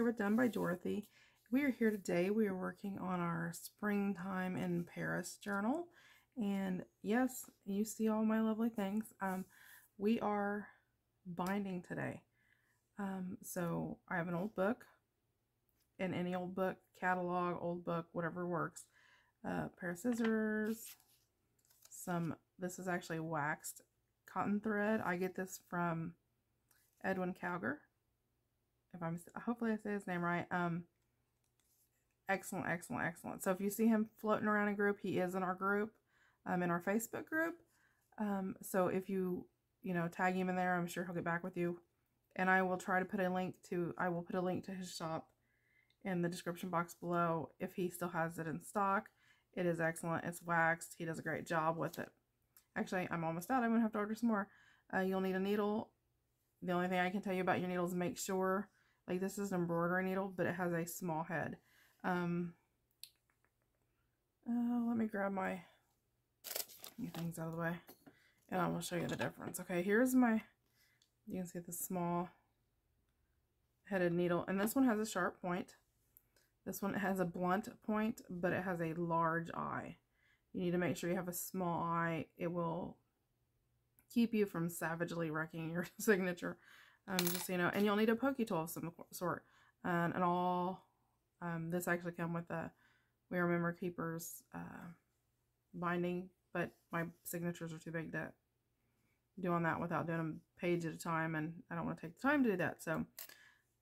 with Done by Dorothy. We are here today. We are working on our Springtime in Paris journal. And yes, you see all my lovely things. We are binding today. So I have an old book, and any old book, catalog, old book, whatever works. Pair of scissors, this is actually waxed cotton thread. I get this from Edwin Calger. Hopefully I say his name right. Excellent, excellent, excellent. So if you see him floating around a group, he is in our group, in our Facebook group. So if you tag him in there, I'm sure he'll get back with you. And I will try to put a link to, his shop in the description box below if he still has it in stock. It is excellent. It's waxed. He does a great job with it. Actually, I'm almost out. I'm going to have to order some more. You'll need a needle. The only thing I can tell you about your needles is make sure, like this is an embroidery needle, but it has a small head. Let me grab my things out of the way, and I will show you the difference. Okay, here's you can see the small headed needle, and this one has a sharp point. This one has a blunt point, but it has a large eye. You need to make sure you have a small eye. It will keep you from savagely wrecking your signature. Just so you know. And you'll need a pokey tool of some sort. And all, this actually came with a We Are Memory Keepers binding, but my signatures are too big to do on that without doing them page at a time, and I don't want to take the time to do that. So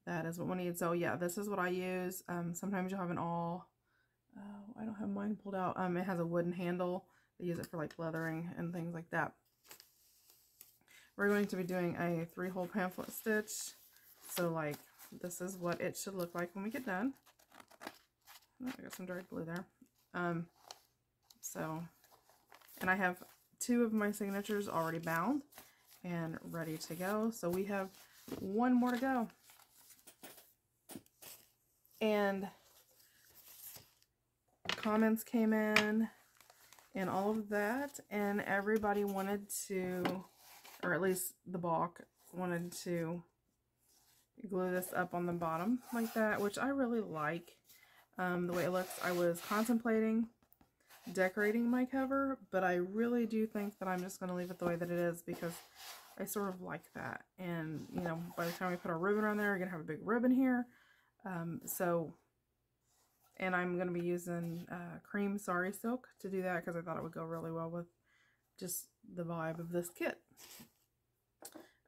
that is what we need. So yeah, this is what I use. Sometimes you'll have an I don't have mine pulled out. It has a wooden handle. They use it for like leathering and things like that. We're going to be doing a 3-hole pamphlet stitch. So like, this is what it should look like when we get done. Oh, I got some dried glue there. And I have 2 of my signatures already bound and ready to go. So we have 1 more to go. And comments came in and all of that, and everybody wanted to, or at least the balk wanted to glue this up on the bottom like that, which I really like the way it looks. I was contemplating decorating my cover, but I really do think that I'm just going to leave it the way that it is because I sort of like that. And by the time we put our ribbon on there, we're going to have a big ribbon here. And I'm going to be using cream sari silk to do that because I thought it would go really well with just the vibe of this kit.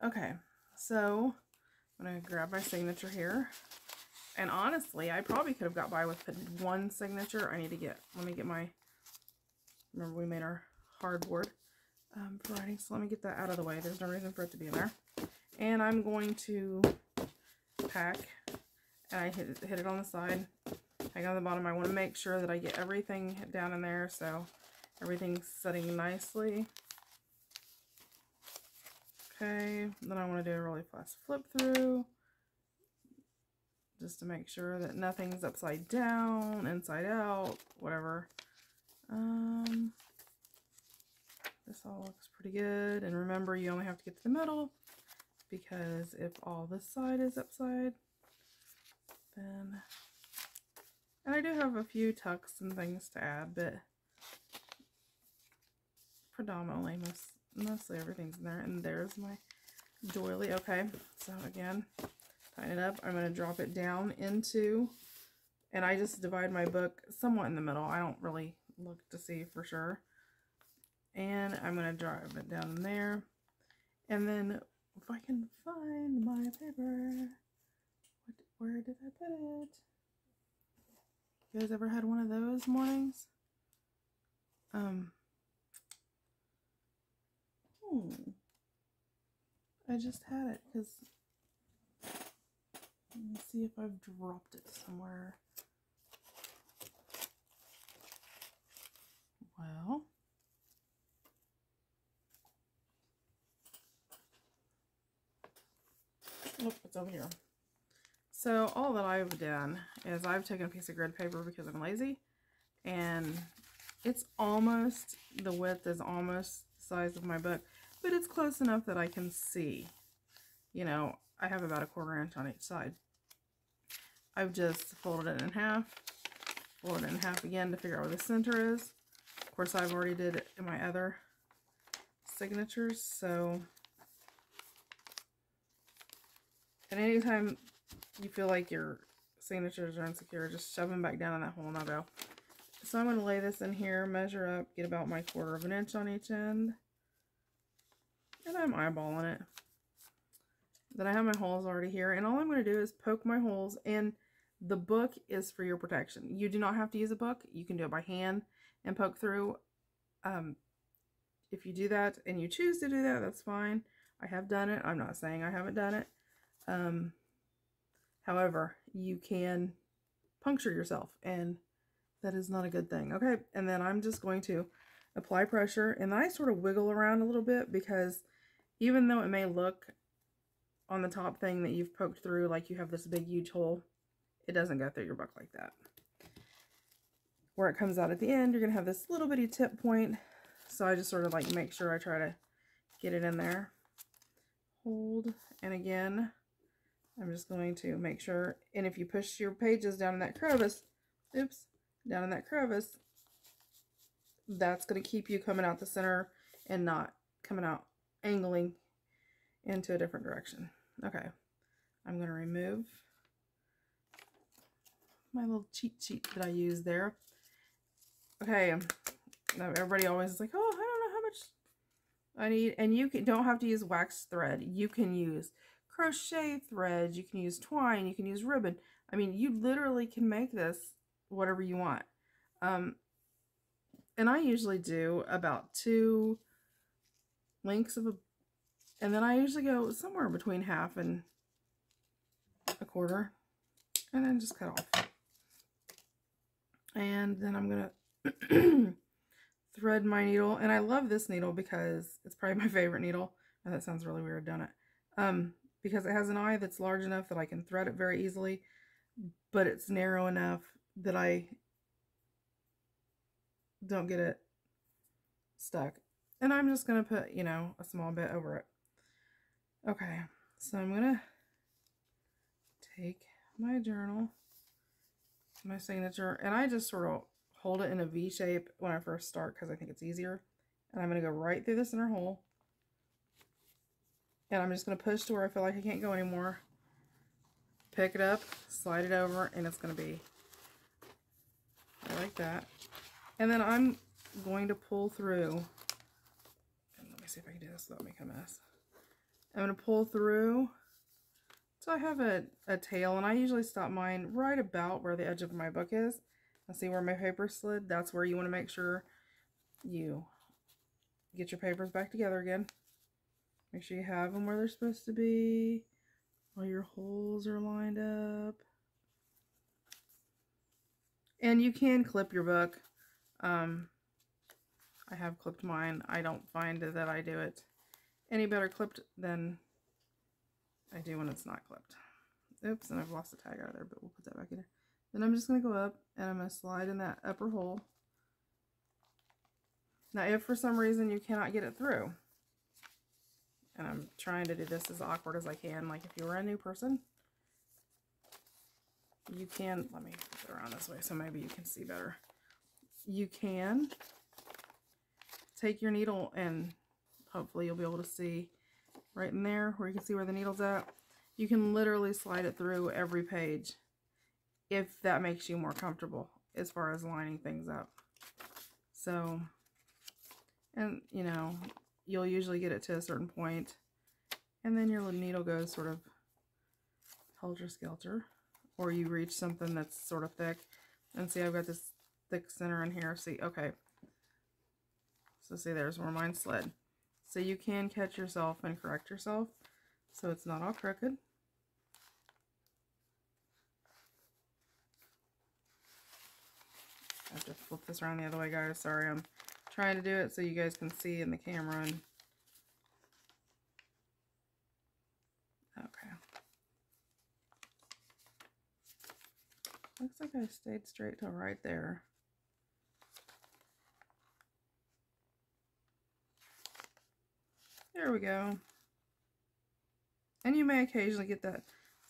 Okay, so I'm going to grab my signature here. And honestly, I probably could have got by with putting 1 signature. Let me get my, remember we made our hardboard for writing, so let me get that out of the way. There's no reason for it to be in there. And I'm going to pack, and I hit it on the side. I got on the bottom. I want to make sure that I get everything down in there so everything's setting nicely. Okay, then I want to do a really fast flip through just to make sure that nothing's upside down, inside out, whatever. This all looks pretty good. And remember, you only have to get to the middle because if all this side is upside, then... And I do have a few tucks and things to add, but predominantly, mostly everything's in there. And there's my doily. Okay, so again, tighten it up. I'm going to drop it down into, and I just divide my book somewhat in the middle. I don't really look to see for sure. And I'm going to drive it down in there. And then, if I can find my paper, where did I put it? You guys ever had one of those mornings? I just had it because, let me see if I've dropped it somewhere. Well, look, it's over here. So all that I've done is I've taken a piece of grid paper because I'm lazy, and it's almost, the width is almost the size of my book, but it's close enough that I can see. I have about a 1/4 inch on each side. I've just folded it in half, folded it in half again to figure out where the center is. Of course, I've already did it in my other signatures, so. And anytime you feel like your signatures are insecure, just shove them back down in that hole and I'll go. So I'm going to lay this in here, measure up, get about my 1/4 inch on each end. And I'm eyeballing it. Then I have my holes already here. And all I'm going to do is poke my holes. And the book is for your protection. You do not have to use a book. You can do it by hand and poke through. If you do that and you choose to do that, that's fine. I have done it. I'm not saying I haven't done it. However, you can puncture yourself, and that is not a good thing. Okay, and then I'm just going to apply pressure, and I sort of wiggle around a little bit because even though it may look on the top thing that you've poked through like you have this big huge hole, it doesn't go through your book like that. Where it comes out at the end, you're going to have this little bitty tip point, so I just sort of like make sure I try to get it in there. Hold, and again, I'm just going to make sure, and if you push your pages down in that crevice, oops, down in that crevice, that's going to keep you coming out the center and not coming out angling into a different direction. Okay, I'm going to remove my little cheat sheet that I used there. Okay, now everybody always is like, oh, I don't know how much I need, and you don't have to use wax thread. You can use crochet thread, you can use twine, you can use ribbon. I mean, you literally can make this whatever you want. And I usually do about 2 lengths of and then I usually go somewhere between 1/2 and 1/4, and then just cut off. And then I'm gonna thread my needle, and I love this needle because it's probably my favorite needle. And that sounds really weird, don't it? Because it has an eye that's large enough that I can thread it very easily, but it's narrow enough that I don't get it stuck. And I'm just going to put, you know, a small bit over it. Okay, so I'm going to take my journal, my signature, and I just sort of hold it in a V shape when I first start because I think it's easier. And I'm going to go right through the center hole. And I'm just going to push to where I feel like I can't go anymore. Pick it up, slide it over, and it's going to be like that. And then I'm going to pull through. And let me see if I can do this without making a mess. I'm going to pull through. So I have a tail, and I usually stop mine right about where the edge of my book is. I'll see where my paper slid. That's where you want to make sure you get your papers back together again. Make sure you have them where they're supposed to be. All your holes are lined up. And you can clip your book. I have clipped mine. I don't find that I do it any better clipped than I do when it's not clipped. Oops, and I've lost the tag out of there, but we'll put that back in there. Then I'm just going to go up and I'm going to slide in that upper hole. Now, if for some reason you cannot get it through, and I'm trying to do this as awkward as I can, like if you were a new person, you can, let me put it around this way so maybe you can see better. You can take your needle and hopefully you'll be able to see right in there where you can see where the needle's at. You can literally slide it through every page if that makes you more comfortable as far as lining things up. So, and you know, you'll usually get it to a certain point, and then your little needle goes sort of helter-skelter, or you reach something that's sort of thick. And see, I've got this thick center in here. See, okay. So see, there's where mine slid. So you can catch yourself and correct yourself so it's not all crooked. I have to flip this around the other way, guys. Sorry, I'm trying to do it so you guys can see in the camera. And okay. Looks like I stayed straight till right there. There we go. And you may occasionally get that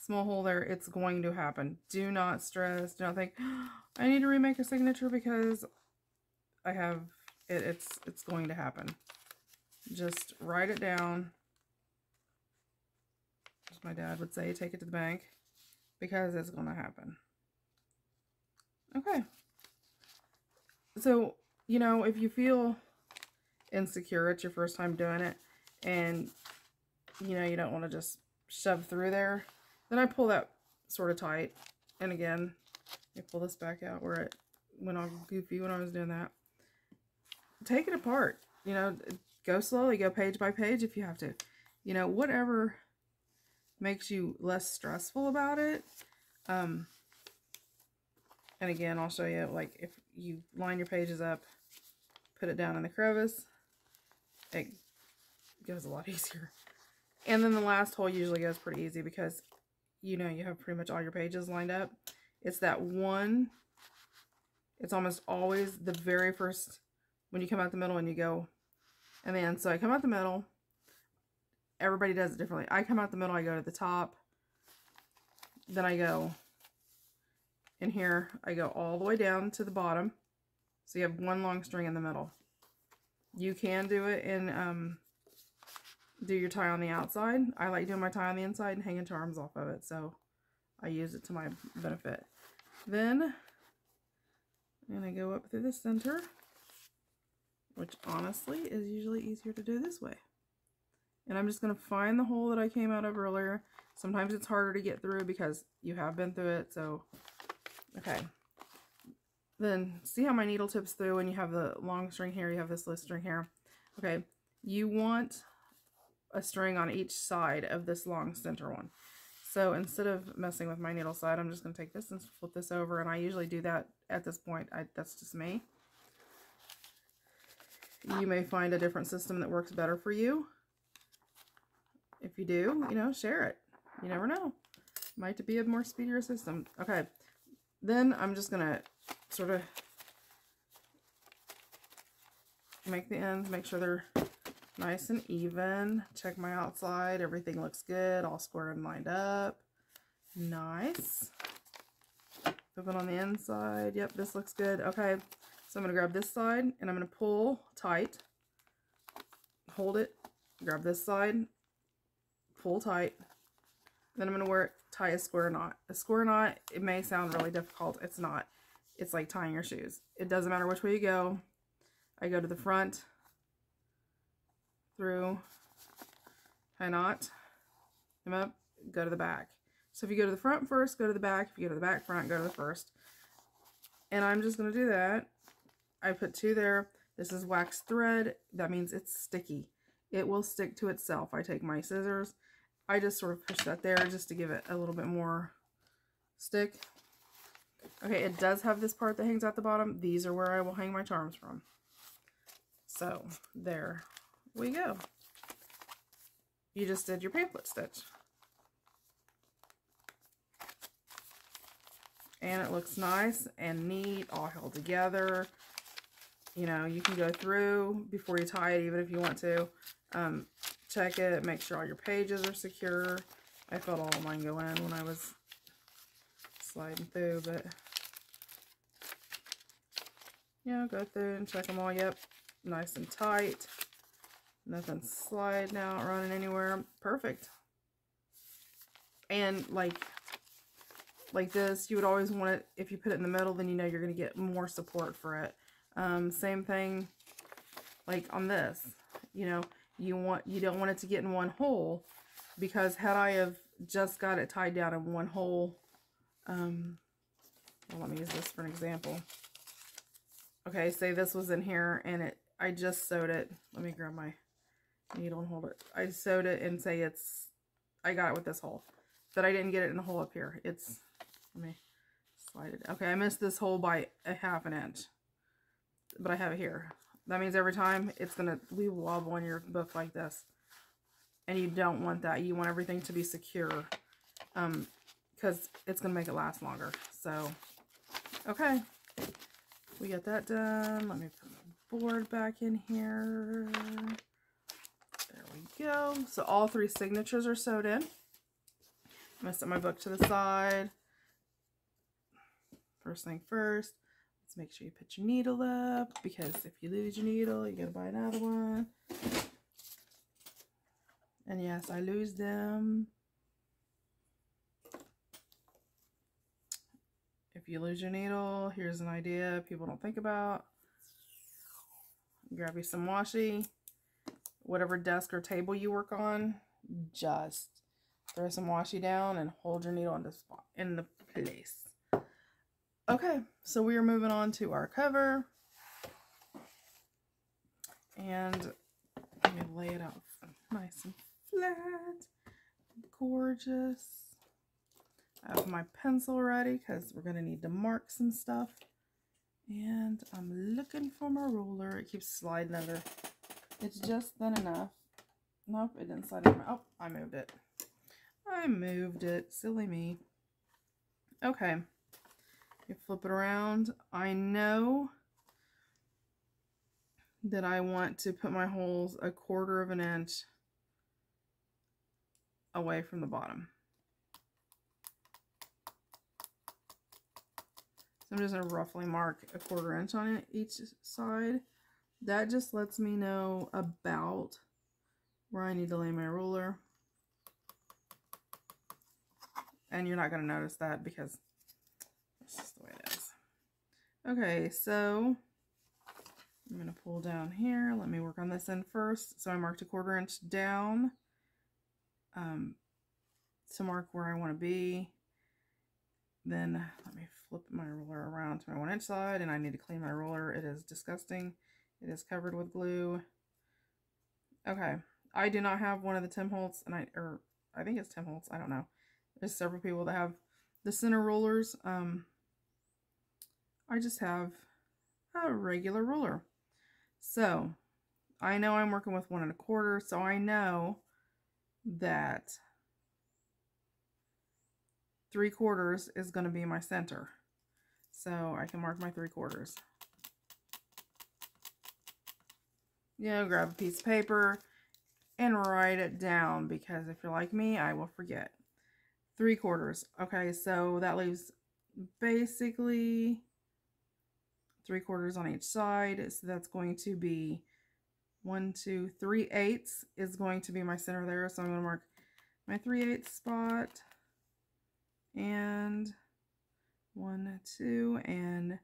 small hole there, it's going to happen. Do not stress. Do not think, oh, I need to remake a signature because I have it. It's going to happen. Just write it down. As my dad would say, take it to the bank, because it's going to happen. Okay. So, you know, if you feel insecure, it's your first time doing it, and, you know, you don't want to just shove through there, then I pull that sort of tight. And again, I pull this back out where it went all goofy when I was doing that. Take it apart. You know, go slowly, go page by page if you have to. You know, whatever makes you less stressful about it. And again, I'll show you, like, if you line your pages up, put it down in the crevice, it goes a lot easier. And then the last hole usually goes pretty easy because, you know, you have pretty much all your pages lined up. It's that one, it's almost always the very first, when you come out the middle and you go, and then, so I come out the middle, everybody does it differently. I come out the middle, I go to the top, then I go in here, I go all the way down to the bottom, so you have one long string in the middle. You can do it in, do your tie on the outside. I like doing my tie on the inside and hanging charms off of it, so I use it to my benefit. Then I'm going to go up through the center, which honestly is usually easier to do this way. And I'm just going to find the hole that I came out of earlier. Sometimes it's harder to get through because you have been through it, so okay. Then see how my needle tips through and you have the long string here, you have this little string here. Okay, you want a string on each side of this long center one. So instead of messing with my needle side, I'm just going to take this and flip this over, and I usually do that at this point. That's just me. You may find a different system that works better for you. If you do, you know, share it. You never know. Might be a more speedier system. Okay, then I'm just going to sort of make the ends, make sure they're nice and even. Check my outside. Everything looks good. All square and lined up. Nice. Flip it on the inside. Yep, this looks good. Okay, so I'm going to grab this side and I'm going to pull tight. Hold it. Grab this side. Pull tight. Then I'm going to tie a square knot. A square knot, it may sound really difficult. It's not. It's like tying your shoes. It doesn't matter which way you go. I go to the front, through, tie a knot, come up, go to the back. So if you go to the front first, go to the back. If you go to the back front, go to the first. And I'm just going to do that. I put 2 there. This is wax thread. That means it's sticky. It will stick to itself. I take my scissors. I just sort of push that there just to give it a little bit more stick. Okay, it does have this part that hangs out the bottom. These are where I will hang my charms from. So, there we go. You just did your pamphlet stitch. And it looks nice and neat, all held together. You know, you can go through before you tie it, even if you want to. Check it, make sure all your pages are secure. I felt all of mine go in when I was sliding through, but yeah, go through and check them all. Yep, nice and tight. Nothing sliding out, running anywhere. Perfect. And like this, you would always want it, if you put it in the middle, then you know you're going to get more support for it. Same thing like on this. You know, you don't want it to get in one hole, because had I have just got it tied down in one hole, well, let me use this for an example. Okay, say this was in here and I just sewed it. Let me grab my needle and hold it. I sewed it and say I got it with this hole, but I didn't get it in the hole up here. Let me slide it. Okay, I missed this hole by a ½ inch, but I have it here. That means every time it's gonna weeble wobble in your book like this, and you don't want that. You want everything to be secure, because it's gonna make it last longer. So, okay, we got that done. Let me put my board back in here. There we go. So all 3 signatures are sewed in. going to set my book to the side. First thing first, let's make sure you put your needle up, because if you lose your needle, you got to buy another one. And yes, I lose them. If you lose your needle, here's an idea people don't think about. Grab you some washi. Whatever desk or table you work on, just throw some washi down and hold your needle in the place. Okay, so we are moving on to our cover. And let me lay it out nice and flat. Gorgeous. I have my pencil ready because we're going to need to mark some stuff. And I'm looking for my ruler. It keeps sliding under. It's just thin enough. Nope, it didn't slide in. Oh, I moved it. I moved it. Silly me. Okay. You flip it around. I know that I want to put my holes 1/4 of an inch away from the bottom. So I'm just going to roughly mark 1/4 inch on it each side. That just lets me know about where I need to lay my ruler. And you're not going to notice that because that's just the way it is. Okay, so I'm going to pull down here. Let me work on this end first. So I marked 1/4 inch down to mark where I want to be. Then let me flip my ruler around to my 1 inch side, and I need to clean my ruler. It is disgusting. It is covered with glue. Okay, I do not have one of the Tim Holtz, and I think it's Tim Holtz. I don't know. There's several people that have the center rulers. I just have a regular ruler. So I know I'm working with 1 1/4, so I know that 3/4 is going to be my center. So I can mark my 3/4. You know, grab a piece of paper and write it down, because if you're like me, I will forget. 3/4. Okay, so that leaves basically 3/4 on each side. So that's going to be 1, 2, 3/8 is going to be my center there. So I'm going to mark my 3/8 spot. And 1, 2, and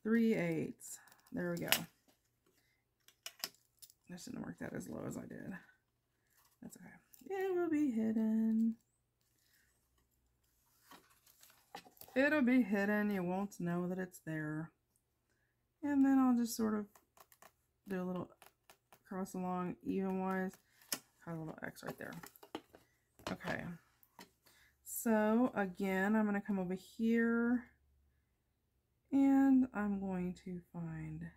3/8. There we go. I shouldn't have marked that as low as I did. That's okay. It will be hidden. It'll be hidden. You won't know that it's there. And then I'll just sort of do a little cross along even-wise. Got a little X right there. Okay. So again, I'm going to come over here and I'm going to find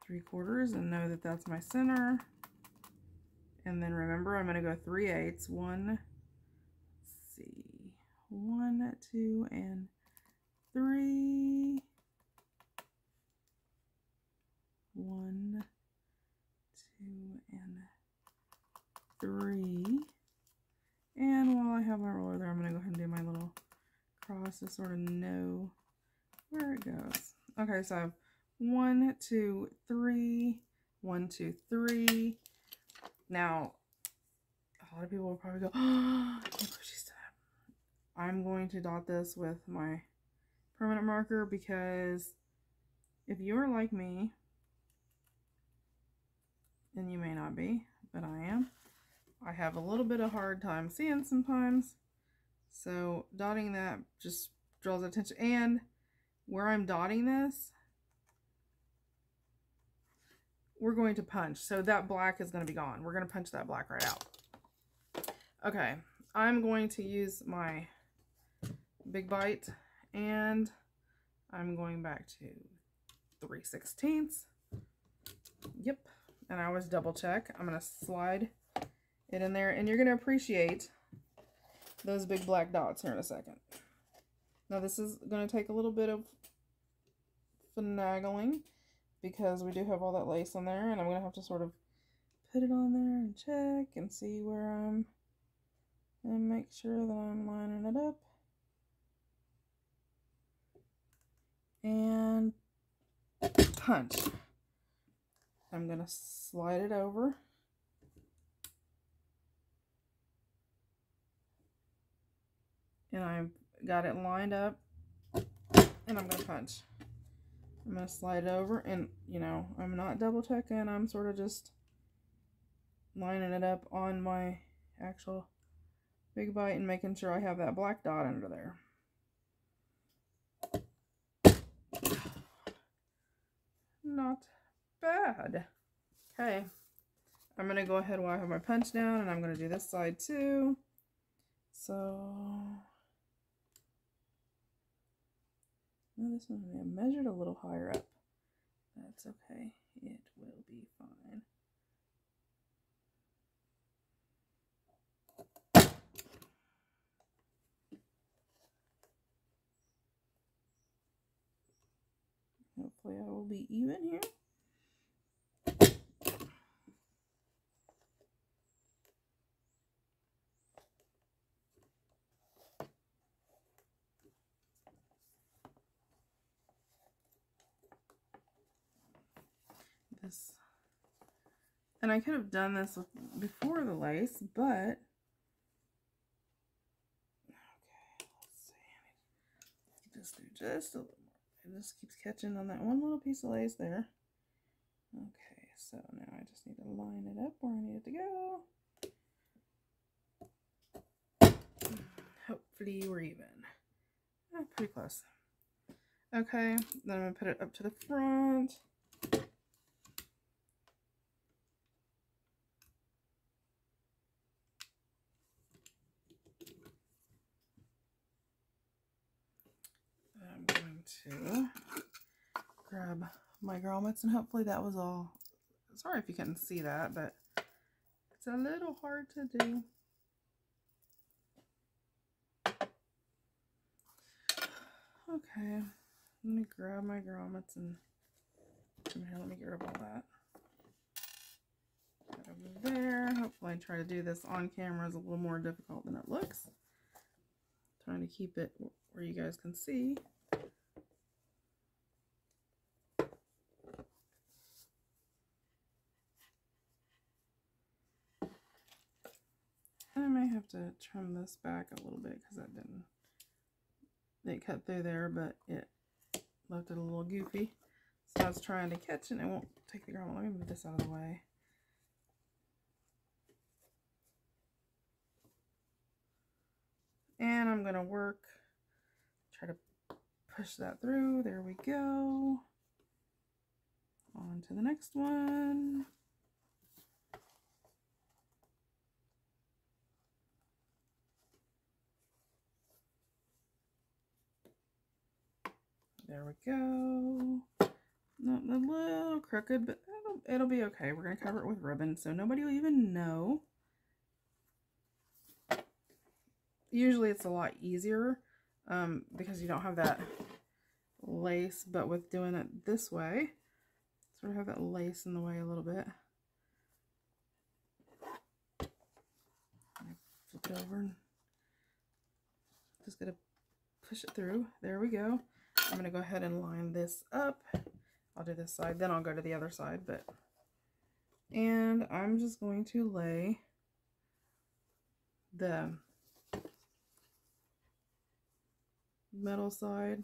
3/4 and know that that's my center. And then remember, I'm going to go 3/8. 1, let's see, 1, 2, and 3. 1, 2, and 3. And while I have my roller there, I'm going to go ahead and do my little cross to sort of know where it goes. Okay, so I have 1, 2, 3, 1, 2, 3. Now, a lot of people will probably go, oh, look what she's done. I'm going to dot this with my permanent marker, because if you're like me, and you may not be, but I am, I have a little bit of hard time seeing sometimes. So dotting that just draws attention. And where I'm dotting this, we're going to punch. So that black is going to be gone. We're going to punch that black right out. Okay, I'm going to use my Big Bite, and I'm going back to 3/16. Yep, and I always double check. I'm going to slide it in there, and you're going to appreciate those big black dots here in a second. Now this is going to take a little bit of finagling, because we do have all that lace on there, and I'm going to have to sort of put it on there and check and see where I'm And make sure that I'm lining it up. And punch. I'm going to slide it over. And I've got it lined up. And I'm going to punch. I'm going to slide it over. And, you know, I'm not double checking. I'm sort of just lining it up on my actual big bite and making sure I have that black dot under there. Not bad. Okay. I'm going to go ahead while I have my punch down, and I'm going to do this side too. So, no, this one I measured a little higher up. That's okay. It will be fine. Hopefully I will be even here. This, and I could have done this before the lace, but okay, let's see. Just do just a little more. It just keeps catching on that one little piece of lace there. Okay, so now I just need to line it up where I need it to go. Hopefully we're even. Oh, pretty close. Okay, then I'm going to put it up to the front. I'm going to grab my grommets, and hopefully that was all. Sorry if you couldn't see that, but it's a little hard to do. Okay, let me grab my grommets and here, let me get rid of all that. Put it over there. Hopefully I try to do this on camera is a little more difficult than it looks. Trying to keep it where you guys can see. I may have to trim this back a little bit because it cut through there, but it left it a little goofy. So I was trying to catch it and it won't take the grommet. Let me move this out of the way. And I'm going to try to push that through. There we go. On to the next one. There we go. Not a little crooked, but it'll be okay. We're going to cover it with ribbon so nobody will even know. Usually it's a lot easier because you don't have that lace, but with doing it this way, sort of have that lace in the way a little bit. Flip it over and just gonna push it through. There we go. I'm gonna go ahead and line this up. I'll do this side, then I'll go to the other side, and I'm just going to lay the metal side,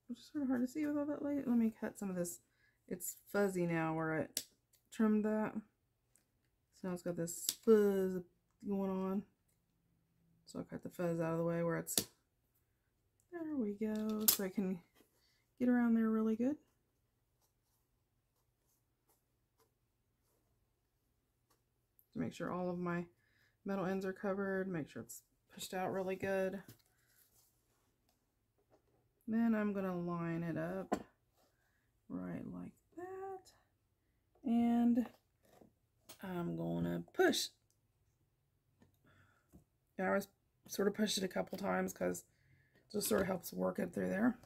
which is sort of hard to see with all that light. Let me cut some of this. It's fuzzy now where I trimmed that. So now it's got this fuzz going on. So I'll cut the fuzz out of the way where it's, there we go. So I can get around there really good. To make sure all of my metal ends are covered, make sure it's pushed out really good. Then I'm going to line it up right like that. And I'm going to push. And I always sort of push it a couple times because it just sort of helps work it through there.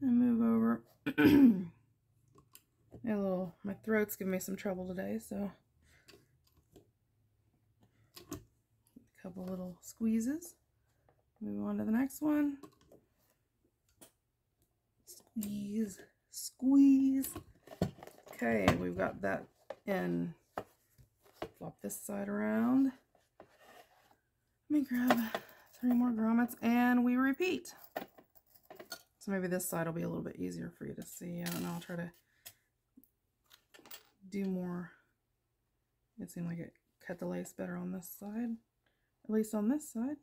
And move over. My throat's giving me some trouble today, so couple little squeezes. Move on to the next one. Squeeze, squeeze. Okay, we've got that in. Flop this side around. Let me grab 3 more grommets and we repeat. So maybe this side will be a little bit easier for you to see. I don't know, I'll try to do more. It seemed like it cut the lace better on this side, at least on this side.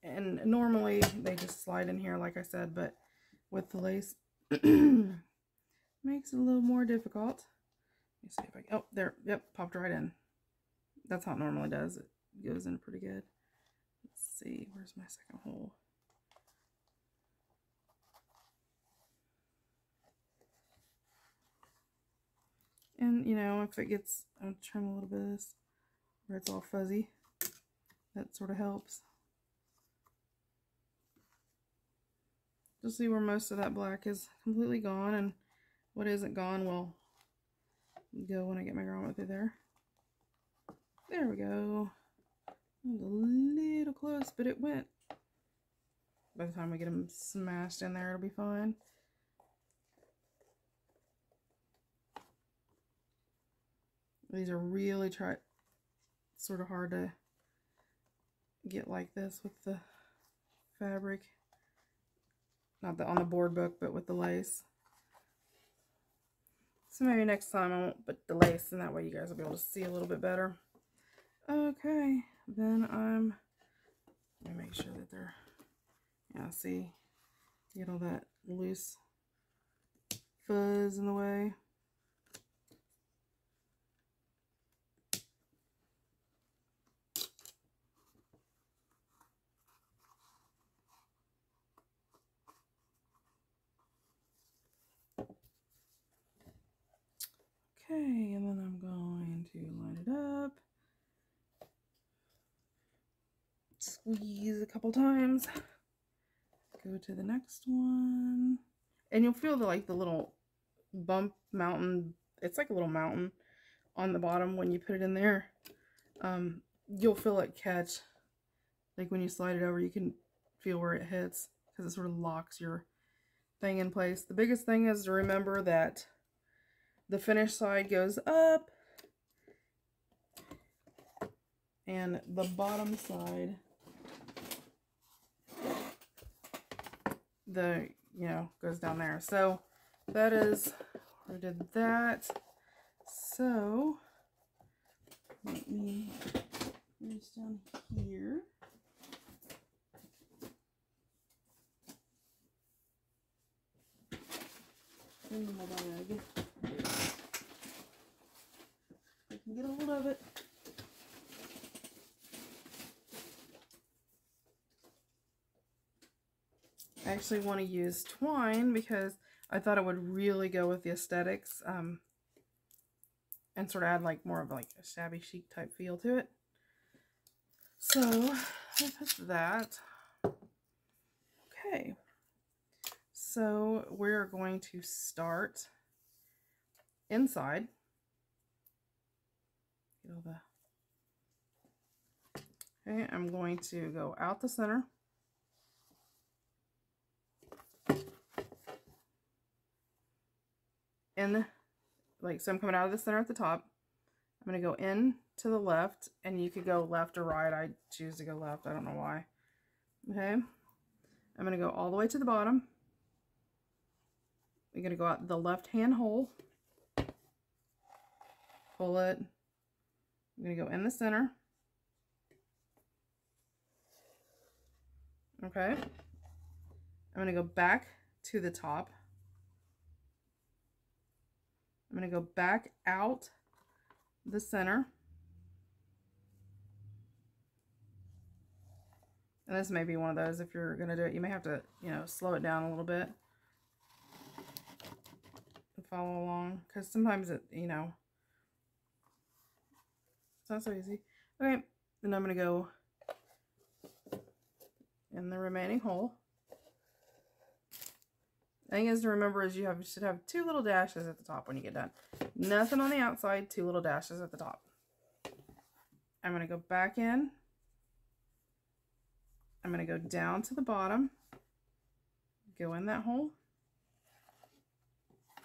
And normally they just slide in here, like I said, but with the lace, makes it a little more difficult. Let me see if I can, oh, there, yep, popped right in. That's how it normally does. It goes in pretty good. Let's see, where's my second hole? And, you know, if it gets, I'll trim a little bit of this where it's all fuzzy. That sort of helps. You'll see where most of that black is completely gone, and what isn't gone will go when I get my grommet through there. There we go. A little close, but it went. By the time we get them smashed in there, it'll be fine. These are really sort of hard to get like this with the fabric. Not on the board book, but with the lace. So maybe next time I won't put the lace, and that way you guys will be able to see a little bit better. Okay, then let me make sure that they're, yeah, see, get all that loose fuzz in the way. Okay, and then I'm going to line it up, squeeze a couple times, go to the next one, and you'll feel the little bump mountain. It's like a little mountain on the bottom when you put it in there. You'll feel it catch, like when you slide it over, you can feel where it hits because it sort of locks your thing in place. The biggest thing is to remember that the finished side goes up and the bottom side, goes down there. So that is, we did that. So let me finish down here. In my bag. I can get a hold of it. I actually want to use twine because I thought it would really go with the aesthetics, and sort of add like more of like a shabby chic type feel to it. So I put that. Okay. So we're going to start inside. Get all the, okay, I'm going to go out the center. And so I'm coming out of the center at the top. I'm going to go in to the left, and you could go left or right. I choose to go left. I don't know why. Okay. I'm going to go all the way to the bottom. You're going to go out the left-hand hole. Pull it. I'm going to go in the center. Okay. I'm going to go back to the top. I'm going to go back out the center. And this may be one of those, if you're going to do it, you may have to, slow it down a little bit to follow along, because sometimes it, it's not so easy. Okay, then I'm going to go in the remaining hole. The thing is to remember is you should have 2 little dashes at the top when you get done. Nothing on the outside, 2 little dashes at the top. I'm going to go back in. I'm going to go down to the bottom. Go in that hole.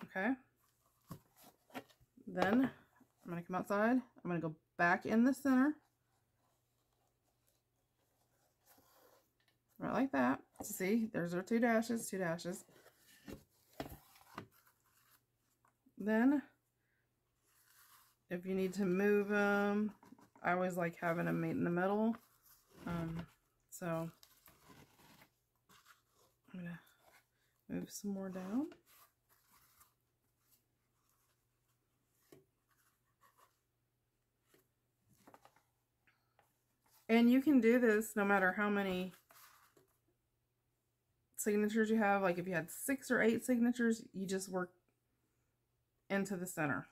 Okay. Then I'm going to come outside. I'm going to go back in the center. Right like that. See, there's our 2 dashes, 2 dashes. Then, if you need to move them, I always like having them meet in the middle. So, I'm going to move some more down. And you can do this no matter how many signatures you have. Like if you had 6 or 8 signatures, you just work into the center.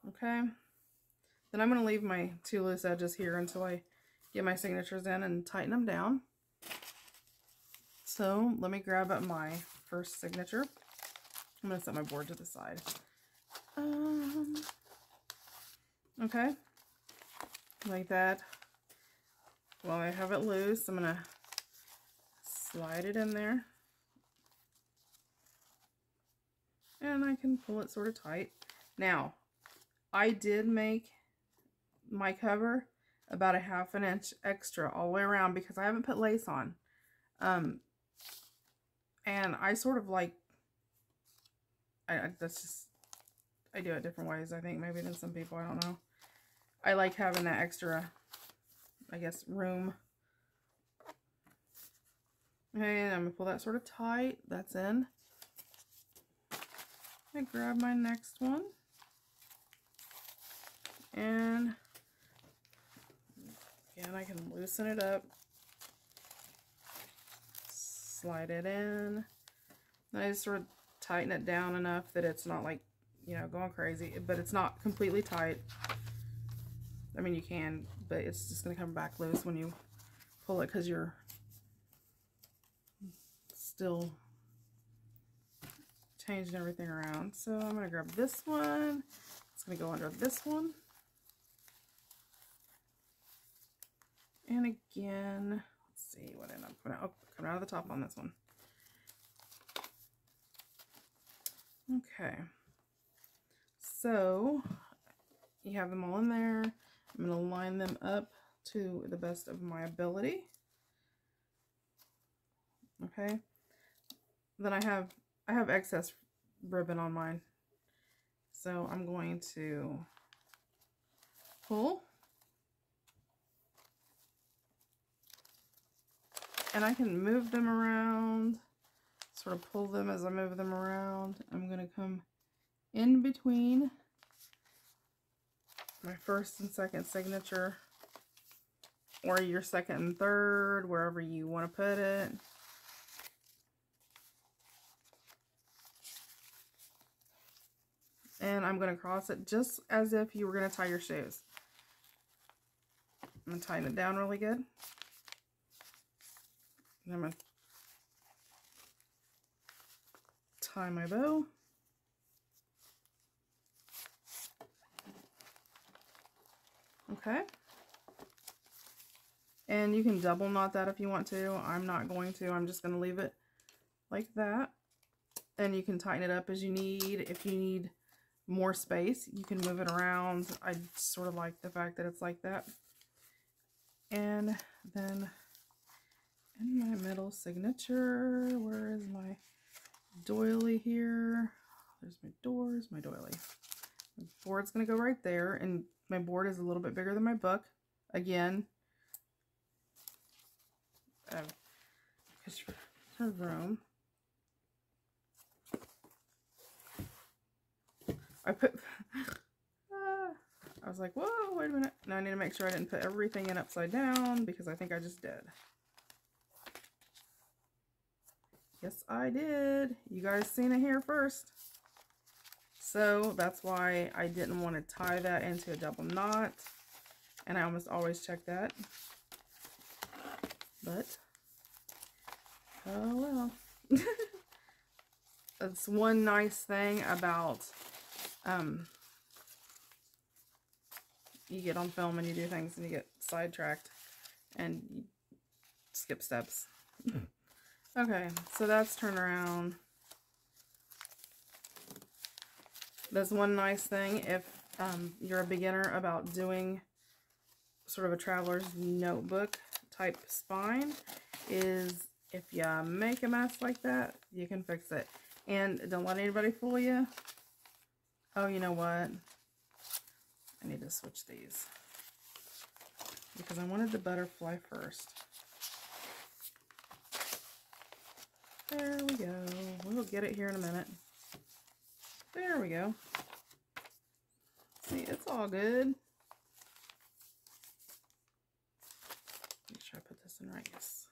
Okay. Then I'm going to leave my 2 loose edges here until I get my signatures in and tighten them down. So let me grab up my first signature. I'm going to set my board to the side. Okay. Like that. While I have it loose, I'm going to slide it in there. And I can pull it sort of tight. Now, I did make my cover about a ½ inch extra all the way around because I haven't put lace on. And I sort of like, that's just, I do it different ways, I think, maybe than some people, I don't know. I like having that extra, I guess, room. Okay, and I'm going to pull that sort of tight. That's in. I grab my next one. And again, I can loosen it up. Slide it in. And I just sort of tighten it down enough that it's not like, you know, going crazy. But it's not completely tight. I mean, you can, but it's just going to come back loose when you pull it because you're still changing everything around. So I'm going to grab this one. It's going to go under this one. And again, let's see what ended up coming out. Oh, coming out of the top on this one. Okay. So you have them all in there. I'm going to line them up to the best of my ability. Okay. Then I have excess ribbon on mine. So I'm going to pull. And I can move them around, sort of pull them as I move them around. I'm going to come in between my first and second signature, or your second and third, wherever you want to put it. And I'm going to cross it just as if you were going to tie your shoes. I'm going to tighten it down really good. And I'm going to tie my bow. Okay. And you can double knot that if you want to. I'm not going to. I'm just going to leave it like that. And you can tighten it up as you need. If you need more space, you can move it around. I sort of like the fact that it's like that. And then in my middle signature, where is my doily here? There's my doors, my doily. My board's going to go right there, and my board is a little bit bigger than my book. Again, because for room. I put, I was like, whoa, wait a minute. Now I need to make sure I didn't put everything in upside down, because I think I just did. Yes, I did. You guys seen it here first. So that's why I didn't want to tie that into a double knot. And I almost always check that. But, oh well. It's one nice thing about you get on film and you do things and you get sidetracked and you skip steps. Okay, so that's turned around. That's one nice thing if you're a beginner about doing sort of a traveler's notebook type spine, is if you make a mess like that, you can fix it. And don't let anybody fool you. Oh, you know what? I need to switch these because I wanted the butterfly first. There we go. We'll get it here in a minute. There we go. See, it's all good. Make sure I put this in right. Yes.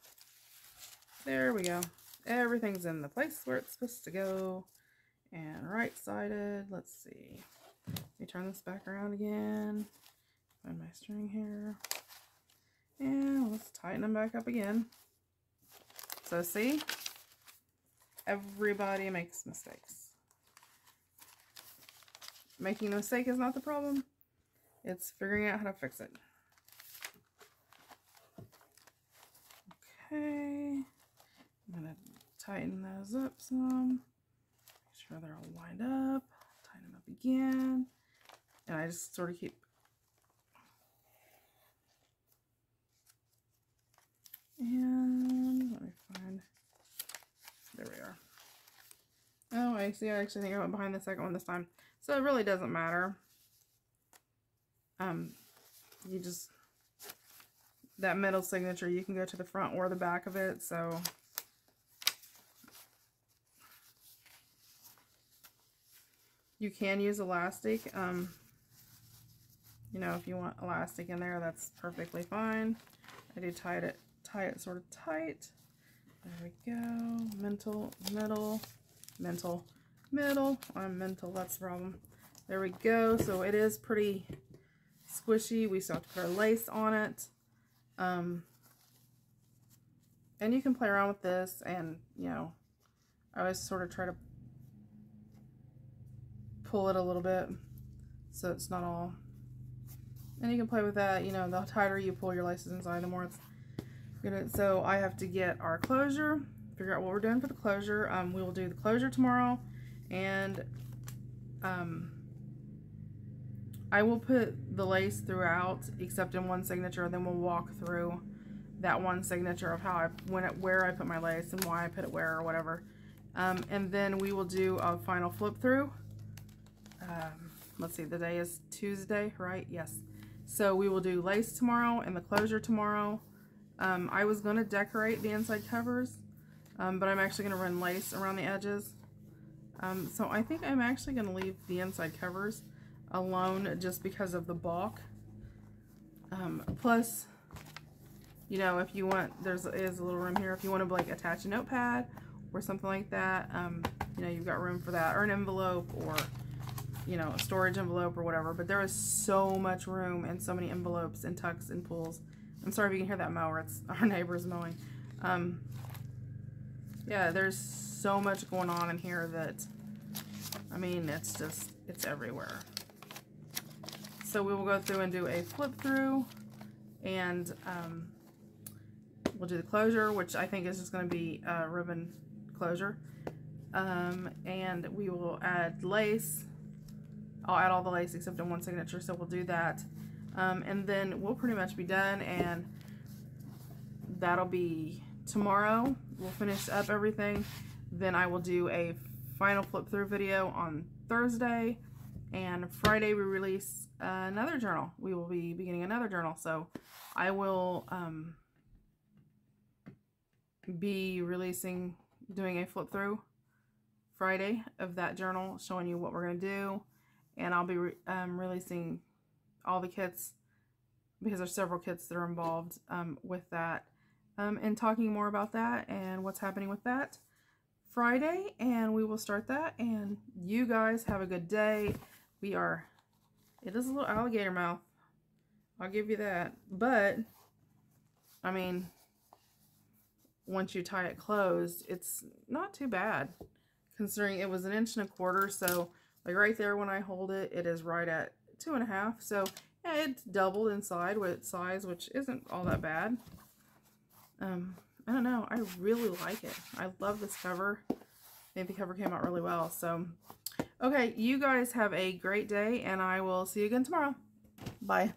There we go. Everything's in the place where it's supposed to go. And right-sided. Let's see. Let me turn this back around again. Find my string here. And let's tighten them back up again. So see? Everybody makes mistakes. Making a mistake is not the problem. It's figuring out how to fix it. Okay. I'm going to tighten those up some. Make sure they're all lined up. Tighten them up again. And I just sort of keep... And let me find... There we are. Oh, I see. I actually think I went behind the second one this time. So it really doesn't matter. You just... That middle signature, you can go to the front or the back of it, so... You can use elastic. You know, if you want elastic in there, that's perfectly fine. I do tie it sort of tight. There we go. Mental, middle, mental, middle. I'm mental, that's the problem. There we go. So it is pretty squishy. We still have to put our lace on it. And you can play around with this, and, you know, I always sort of try to pull it a little bit so it's not all, and you can play with that. You know, the tighter you pull your laces inside, the more it's gonna. So I have to get our closure, figure out what we're doing for the closure. We will do the closure tomorrow, and I will put the lace throughout except in one signature, and then we'll walk through that one signature of how where I put my lace and why I put it where or whatever. And then we will do a final flip through. Let's see, the day is Tuesday, right? Yes. So we will do lace tomorrow and the closure tomorrow. I was going to decorate the inside covers, but I'm actually going to run lace around the edges. So I think I'm actually going to leave the inside covers alone just because of the balk. Plus, you know, if you want, there is a little room here. If you want to like attach a notepad or something like that, you know, you've got room for that, or an envelope, or, you know, a storage envelope or whatever. But there is so much room and so many envelopes and tucks and pulls. I'm sorry if you can hear that mower. It's our neighbor's mowing. Yeah, there's so much going on in here that, I mean, it's just, it's everywhere. So we will go through and do a flip through, and we'll do the closure, which I think is just going to be a ribbon closure. And we will add lace. I'll add all the lace except in one signature, so we'll do that. And then we'll pretty much be done, and that'll be tomorrow. We'll finish up everything. Then I will do a final flip through video on Thursday, and Friday we release another journal. We will be beginning another journal, so I will be doing a flip through Friday of that journal, showing you what we're going to do. And I'll be releasing all the kits, because there's several kits that are involved with that, and talking more about that and what's happening with that Friday. And we will start that, and you guys have a good day. It is a little alligator mouth, I'll give you that, but I mean, once you tie it closed, it's not too bad, considering it was 1.25 inches. So like right there when I hold it, it is right at 2.5. So yeah, it's doubled inside with size, which isn't all that bad. I don't know. I really like it. I love this cover. I think the cover came out really well. So, okay, you guys have a great day, and I will see you again tomorrow. Bye.